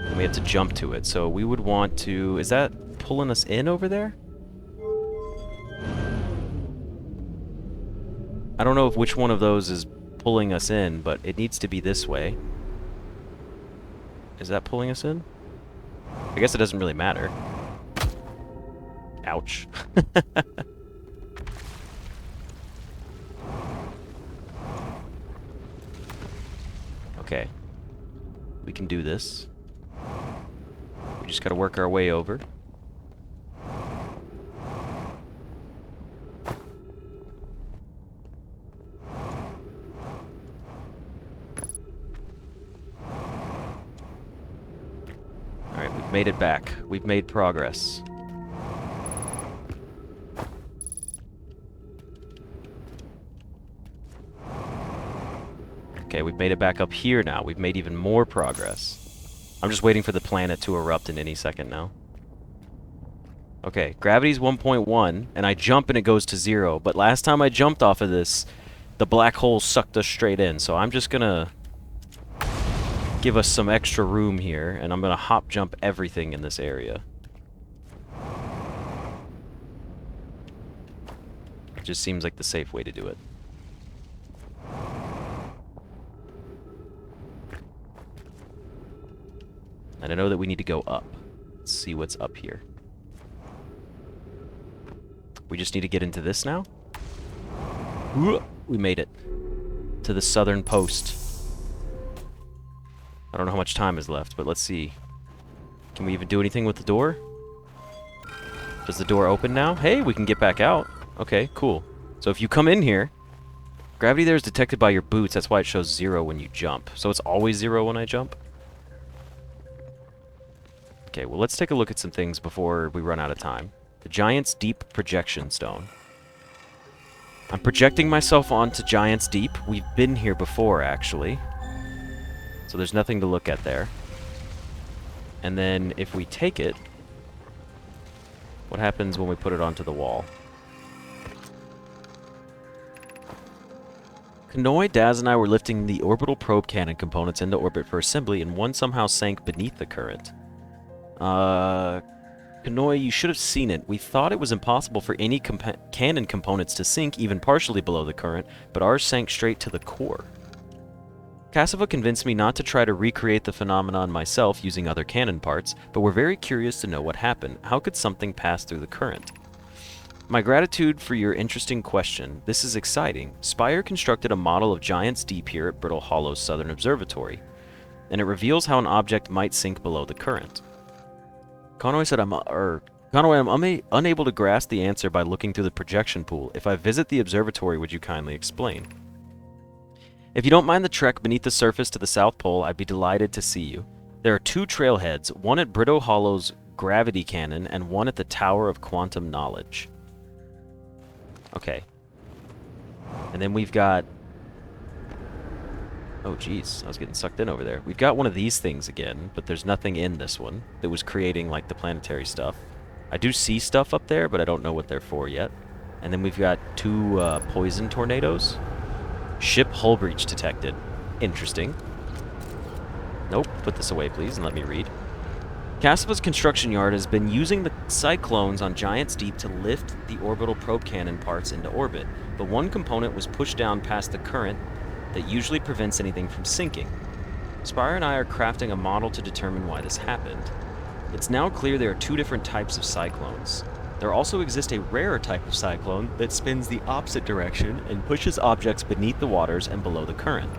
And we have to jump to it. So we would want to... Is that pulling us in over there? I don't know if which one of those is pulling us in, but it needs to be this way. Is that pulling us in? I guess it doesn't really matter. Ouch. Okay. We can do this. We just gotta work our way over. Alright, we've made it back. We've made progress. Okay, we've made it back up here now. We've made even more progress. I'm just waiting for the planet to erupt in any second now. Okay, gravity's 1.1, and I jump and it goes to 0. But last time I jumped off of this, the black hole sucked us straight in. So I'm just gonna give us some extra room here, and I'm gonna hop jump everything in this area. It just seems like the safe way to do it. And I know that we need to go up. Let's see what's up here. We just need to get into this now. We made it. To the southern post. I don't know how much time is left, but let's see. Can we even do anything with the door? Does the door open now? Hey, we can get back out. Okay, cool. So if you come in here, gravity there is detected by your boots. That's why it shows 0 when you jump. So it's always 0 when I jump? Okay, well, let's take a look at some things before we run out of time. The Giant's Deep Projection Stone. I'm projecting myself onto Giant's Deep. We've been here before, actually. So there's nothing to look at there. And then if we take it, what happens when we put it onto the wall? Kanoi, Daz, and I were lifting the orbital probe cannon components into orbit for assembly, and one somehow sank beneath the current. Kanoi, you should have seen it. We thought it was impossible for any cannon components to sink even partially below the current, but ours sank straight to the core. Cassava convinced me not to try to recreate the phenomenon myself using other cannon parts, but we're very curious to know what happened. How could something pass through the current? My gratitude for your interesting question. This is exciting. Spire constructed a model of Giant's Deep here at Brittle Hollow's Southern Observatory, and it reveals how an object might sink below the current. Conway said I'm unable to grasp the answer by looking through the projection pool. If I visit the observatory, would you kindly explain? If you don't mind the trek beneath the surface to the South Pole, I'd be delighted to see you. There are 2 trailheads, one at Brittle Hollow's gravity cannon and one at the Tower of Quantum Knowledge. Okay. And then we've got... Oh, jeez. I was getting sucked in over there. We've got one of these things again, but there's nothing in this one that was creating, like, the planetary stuff. I do see stuff up there, but I don't know what they're for yet. And then we've got 2 poison tornadoes. Ship hull breach detected. Interesting. Nope. Put this away, please, and let me read. Cassava's construction yard has been using the cyclones on Giant's Deep to lift the orbital probe cannon parts into orbit, but one component was pushed down past the current that usually prevents anything from sinking. Spire and I are crafting a model to determine why this happened. It's now clear there are 2 different types of cyclones. There also exists a rarer type of cyclone that spins the opposite direction and pushes objects beneath the waters and below the current.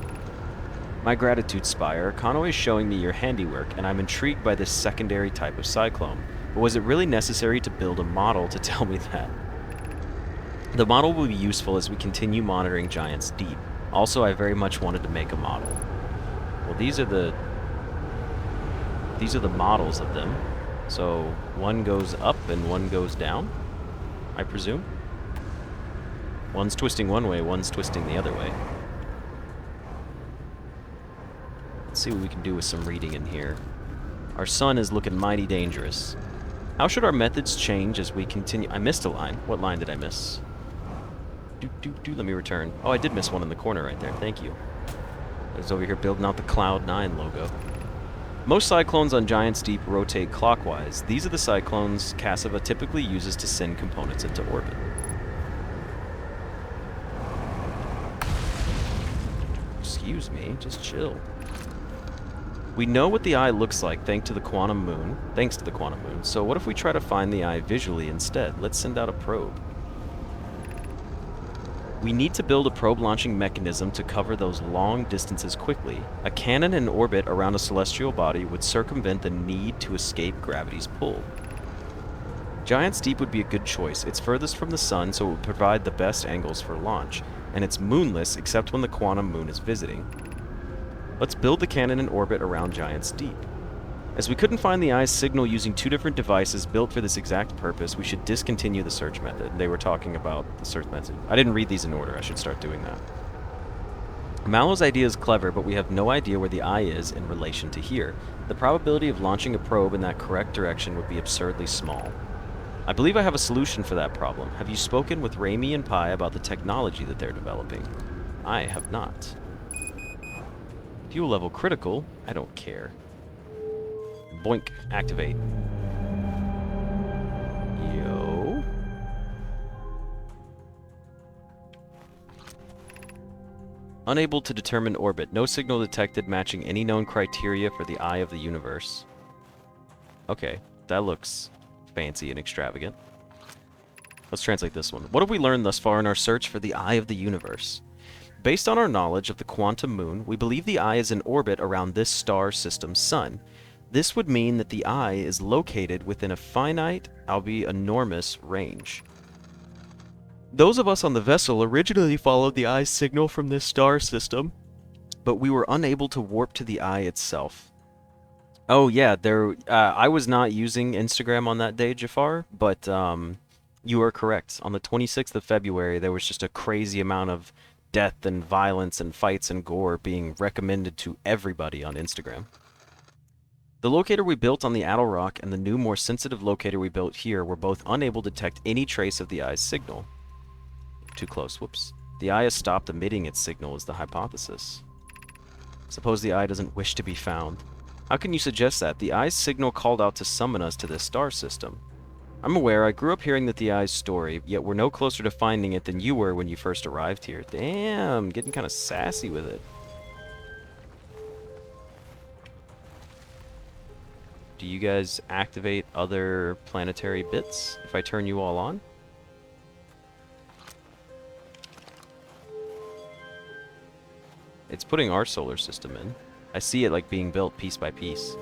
My gratitude, Spire. Conway is showing me your handiwork, and I'm intrigued by this secondary type of cyclone. But was it really necessary to build a model to tell me that? The model will be useful as we continue monitoring Giant's Deep. Also, I very much wanted to make a model. Well, these are the models of them. So one goes up and one goes down, I presume. One's twisting one way, one's twisting the other way. Let's see what we can do with some reading in here. Our sun is looking mighty dangerous. How should our methods change as we continue? I missed a line. What line did I miss? Let me return. Oh, I did miss one in the corner right there. Thank you. I was over here building out the Cloud9 logo. Most cyclones on Giant's Deep rotate clockwise. These are the cyclones Cassava typically uses to send components into orbit. Excuse me, just chill. We know what the eye looks like thanks to the quantum moon. So what if we try to find the eye visually instead? Let's send out a probe. We need to build a probe launching mechanism to cover those long distances quickly. A cannon in orbit around a celestial body would circumvent the need to escape gravity's pull. Giant's Deep would be a good choice. It's furthest from the sun, so it would provide the best angles for launch, and it's moonless except when the quantum moon is visiting. Let's build the cannon in orbit around Giant's Deep. As we couldn't find the eye's signal using two different devices built for this exact purpose, we should discontinue the search method. They were talking about the search method. I didn't read these in order. I should start doing that. Mallow's idea is clever, but we have no idea where the eye is in relation to here. The probability of launching a probe in that correct direction would be absurdly small. I believe I have a solution for that problem. Have you spoken with Raimi and Pi about the technology that they're developing? I have not. Fuel level critical? I don't care. Boink. Activate. Yo. Unable to determine orbit. No signal detected matching any known criteria for the eye of the universe. Okay, that looks fancy and extravagant. Let's translate this one. What have we learned thus far in our search for the eye of the universe? Based on our knowledge of the quantum moon, we believe the eye is in orbit around this star system's sun. This would mean that the eye is located within a finite, albeit enormous, range. Those of us on the vessel originally followed the eye's signal from this star system, but we were unable to warp to the eye itself. Oh yeah, I was not using Instagram on that day, Jafar, but you are correct. On the 26th of February, there was just a crazy amount of death and violence and fights and gore being recommended to everybody on Instagram. The locator we built on the Addle Rock and the new, more sensitive locator we built here were both unable to detect any trace of the eye's signal. Too close, whoops. The eye has stopped emitting its signal is the hypothesis. Suppose the eye doesn't wish to be found. How can you suggest that? The eye's signal called out to summon us to this star system. I'm aware, I grew up hearing that the eye's story, yet we're no closer to finding it than you were when you first arrived here. Damn, getting kind of sassy with it. Do you guys activate other planetary bits if I turn you all on? It's putting our solar system in. I see it like being built piece by piece.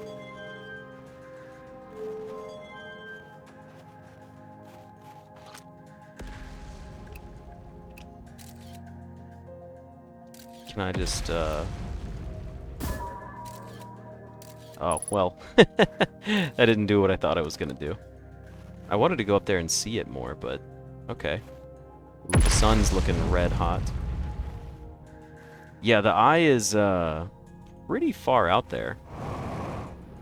Can I just, Oh, well. That didn't do what I thought I was gonna do. I wanted to go up there and see it more, but okay. Ooh, the sun's looking red hot. Yeah, the eye is, pretty far out there.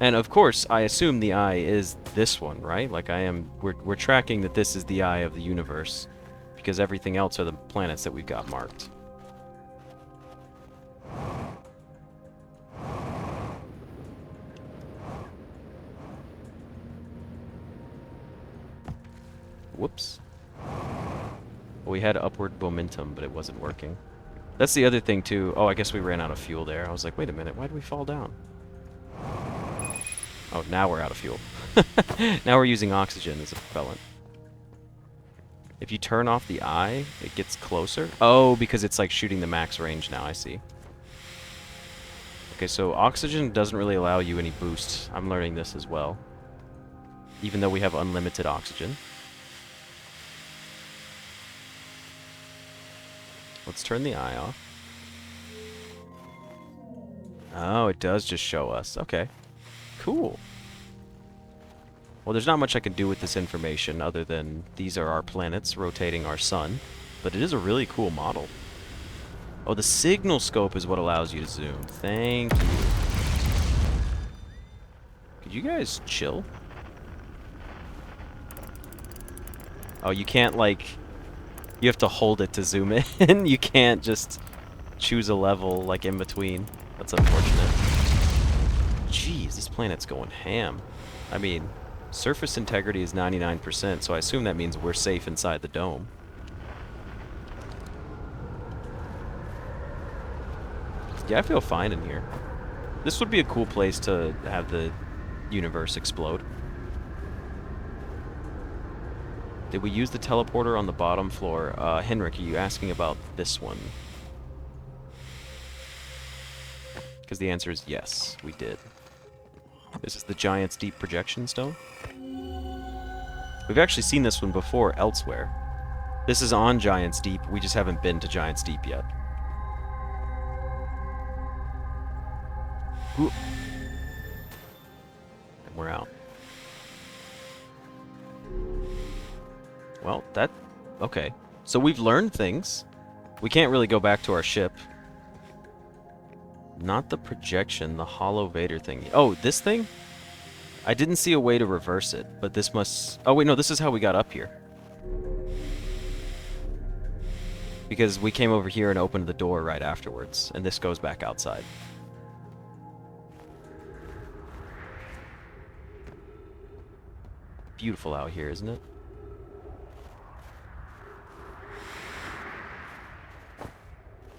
And of course, I assume the eye is this one, right? Like we're tracking that this is the eye of the universe, because everything else are the planets that we've got marked. Whoops. Well, we had upward momentum, but it wasn't working. That's the other thing, too. Oh, I guess we ran out of fuel there. I was like, wait a minute, why did we fall down? Oh, now we're out of fuel. Now we're using oxygen as a propellant. If you turn off the eye, it gets closer. Oh, because it's like shooting the max range now, I see. Okay, so oxygen doesn't really allow you any boosts. I'm learning this as well. Even though we have unlimited oxygen. Let's turn the eye off. Oh, it does just show us. Okay. Cool. Well, there's not much I can do with this information other than these are our planets rotating our sun, but it is a really cool model. Oh, the signal scope is what allows you to zoom. Thank you. Could you guys chill? Oh, you can't, like... You have to hold it to zoom in. You can't just choose a level, like, in between. That's unfortunate. Jeez, this planet's going ham. I mean, surface integrity is 99%, so I assume that means we're safe inside the dome. Yeah, I feel fine in here. This would be a cool place to have the universe explode. Did we use the teleporter on the bottom floor? Henrik, are you asking about this one? Because the answer is yes, we did. This is the Giant's Deep projection stone. We've actually seen this one before elsewhere. This is on Giant's Deep, we just haven't been to Giant's Deep yet. Ooh. And we're out. Well, that... Okay. So we've learned things. We can't really go back to our ship. Not the projection, the Hollow Vader thing. Oh, this thing? I didn't see a way to reverse it, but this must... Oh, wait, no, this is how we got up here. Because we came over here and opened the door right afterwards, and this goes back outside. Beautiful out here, isn't it?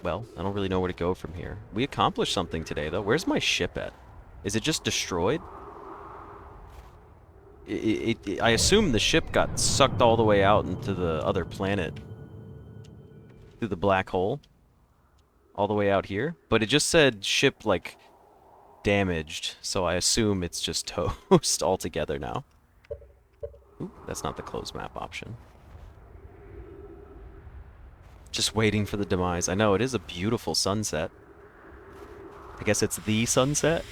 Well, I don't really know where to go from here. We accomplished something today, though. Where's my ship at? Is it just destroyed? I assume the ship got sucked all the way out into the other planet. Through the black hole. All the way out here. But it just said ship, like, damaged. So I assume it's just toast altogether now. Ooh, that's not the closed map option. Just waiting for the demise. I know, it is a beautiful sunset. I guess it's the sunset?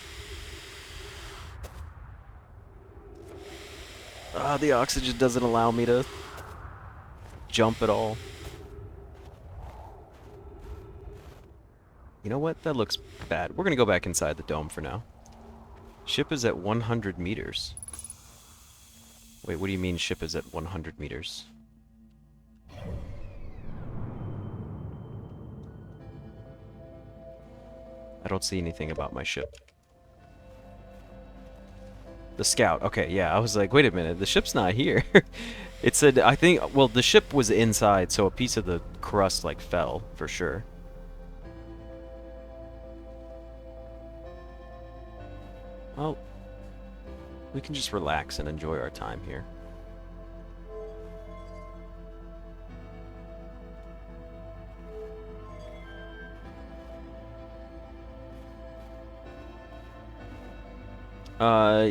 Ah, the oxygen doesn't allow me to jump at all. You know what? That looks bad. We're gonna go back inside the dome for now. Ship is at 100 meters. Wait, what do you mean ship is at 100 meters? I don't see anything about my ship. The scout. Okay, yeah, I was like, wait a minute, the ship's not here. It said, I think, well, the ship was inside, so a piece of the crust, like, fell, for sure. Well, we can just relax and enjoy our time here.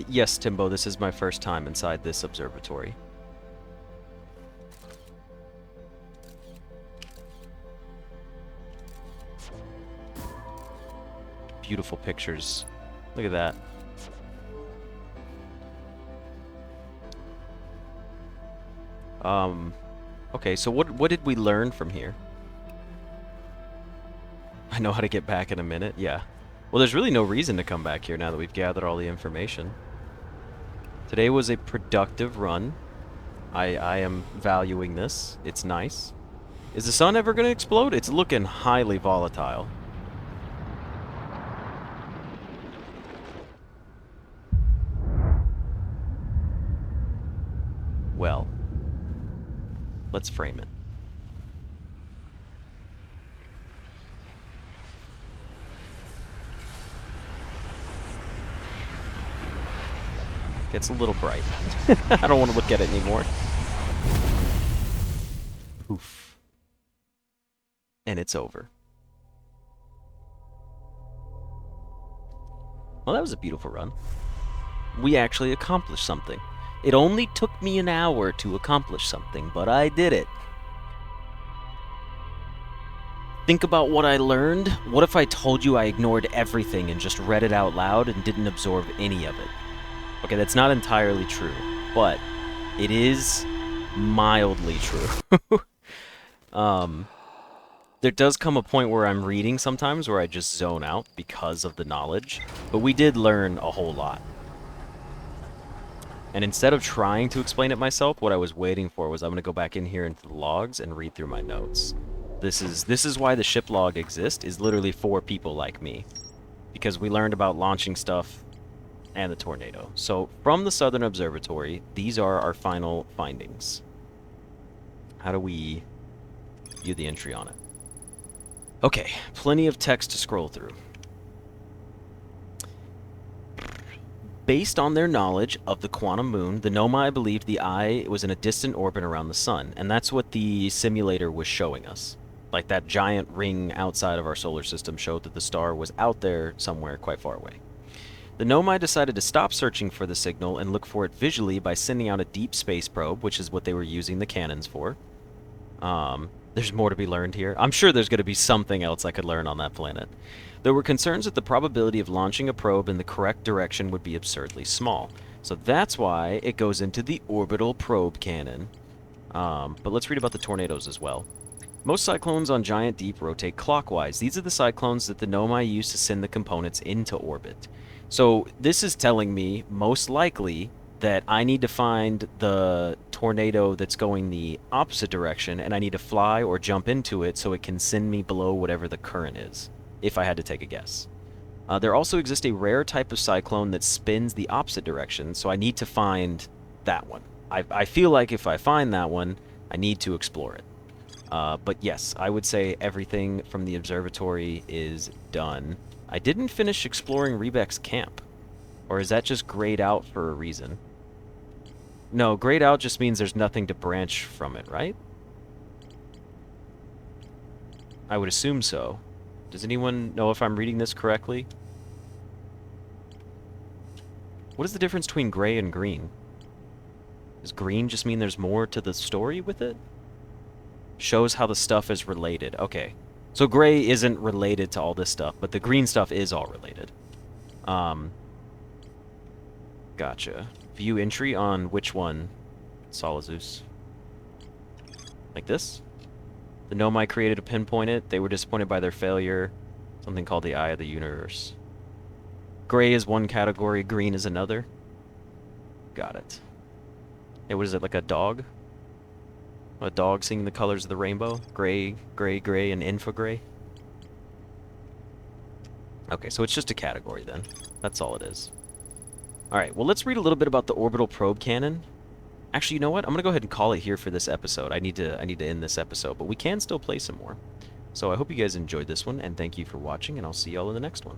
Yes, Timbo, this is my first time inside this observatory. Beautiful pictures. Look at that. Okay, so what did we learn from here? I know how to get back in a minute, yeah. Well, there's really no reason to come back here now that we've gathered all the information. Today was a productive run. I am valuing this. It's nice. Is the sun ever going to explode? It's looking highly volatile. Well, let's frame it. It's a little bright. I don't want to look at it anymore. Poof. And it's over. Well, that was a beautiful run. We actually accomplished something. It only took me an hour to accomplish something, but I did it. Think about what I learned. What if I told you I ignored everything and just read it out loud and didn't absorb any of it? Okay, that's not entirely true. but it is mildly true. There does come a point where I'm reading sometimes where I just zone out because of the knowledge, but we did learn a whole lot. And instead of trying to explain it myself, what I was waiting for was I'm going to go back in here into the logs and read through my notes. This is why the ship log exists, is literally for people like me. Because we learned about launching stuff and the tornado. So, from the Southern Observatory, these are our final findings. How do we view the entry on it? Okay, plenty of text to scroll through. Based on their knowledge of the quantum moon, the Nomai believed the eye was in a distant orbit around the sun, and that's what the simulator was showing us. Like that giant ring outside of our solar system showed that the star was out there somewhere quite far away. The Nomai decided to stop searching for the signal and look for it visually by sending out a deep space probe, which is what they were using the cannons for. There's more to be learned here. I'm sure there's going to be something else I could learn on that planet. There were concerns that the probability of launching a probe in the correct direction would be absurdly small. So that's why it goes into the orbital probe cannon. But let's read about the tornadoes as well. Most cyclones on Giant Deep rotate clockwise. These are the cyclones that the Nomai use to send the components into orbit. So this is telling me, most likely, that I need to find the tornado that's going the opposite direction, and I need to fly or jump into it so it can send me below whatever the current is, if I had to take a guess. There also exists a rare type of cyclone that spins the opposite direction, so I need to find that one. I feel like if I find that one, I need to explore it. But yes, I would say everything from the observatory is done. I didn't finish exploring Rebek's camp. Or is that just grayed out for a reason? No, grayed out just means there's nothing to branch from it, right? I would assume so. Does anyone know if I'm reading this correctly? What is the difference between gray and green? Does green just mean there's more to the story with it? Shows how the stuff is related. Okay. So gray isn't related to all this stuff, but the green stuff is all related. Gotcha. View entry on which one? Solazeus. Like this? The Nomai created to pinpoint it. They were disappointed by their failure. Something called the Eye of the Universe. Gray is one category, green is another. Got it. Hey, what is it, like a dog? A dog singing the colors of the rainbow? Gray, gray, gray, and infragray? Okay, so it's just a category then. That's all it is. Alright, well let's read a little bit about the orbital probe cannon. Actually, you know what? I'm going to go ahead and call it here for this episode. I need to end this episode, but we can still play some more. So I hope you guys enjoyed this one, and thank you for watching, and I'll see y'all in the next one.